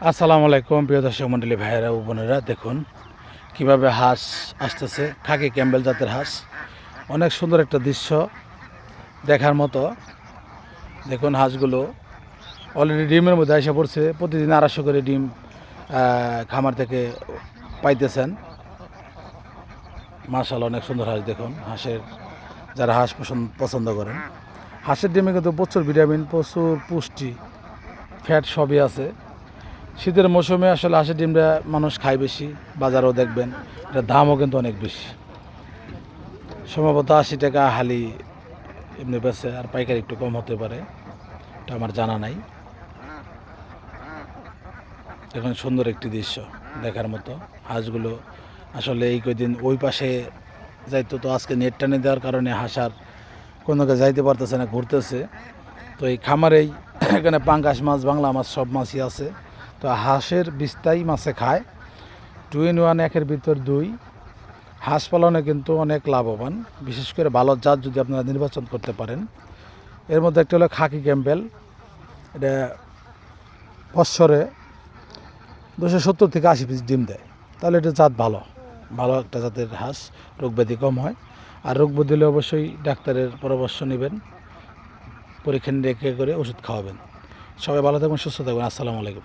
আসসালামু আলাইকুম প্রিয় দর্শক মণ্ডলী, ভাইয়েরা ও বোনেরা, দেখুন কিভাবে হাঁস আসতেছে। খাকি ক্যাম্বেল জাতের হাঁস, অনেক সুন্দর একটা দৃশ্য দেখার মতো। দেখুন হাঁসগুলো অলরেডি ডিমের মধ্যে এসে পড়ছে। প্রতিদিন 250 করে ডিম খামার থেকে পাইতেছেন। মাশাআল্লাহ, অনেক সুন্দর হাঁস। দেখুন হাঁসের, যারা হাঁস পছন্দ করেন, হাঁসের ডিমে কিন্তু প্রচুর ভিটামিন, প্রচুর পুষ্টি, ফ্যাট সবই আছে। শীতের মৌসুমে আসলে হাঁসের ডিমটা মানুষ খায় বেশি, বাজারেও দেখবেন এটার দামও কিন্তু অনেক বেশি। সম্ভবত 80 টাকা হালি এমনি বেছে, আর পাইকারি একটু কম হতে পারে, এটা আমার জানা নাই। এখন সুন্দর একটি দৃশ্য দেখার মতো। হাঁসগুলো আসলে এই কয়দিন ওই পাশে যাইতো, তো আজকে নেট টানে দেওয়ার কারণে হাঁস আর কোনো যাইতে পারতেছে না, ঘুরতেছে। তো এই খামারেই এখানে পাঙ্গাস মাছ, বাংলা মাছ, সব মাছই আছে। তো হাঁসের বিস্তাই মাছে খায়। 2 in 1, একের ভিতর 2। হাঁস পালনে কিন্তু অনেক লাভবান, বিশেষ করে ভালো জাত যদি আপনারা নির্বাচন করতে পারেন। এর মধ্যে একটা হলো খাকি ক্যাম্বেল, এটা বৎসরে 270 থেকে 80 পিস ডিম দেয়। তাহলে এটা জাত ভালো, ভালো একটা জাতের হাঁস, রোগব্যাধি কম হয়। আর রোগব্যাধি হলে অবশ্যই ডাক্তারের পরামর্শ নেবেন, পরীক্ষা নিরীক্ষা করে ওষুধ খাওয়াবেন। সবাই ভালো থাকবেন, সুস্থ থাকবেন। আসসালামু আলাইকুম।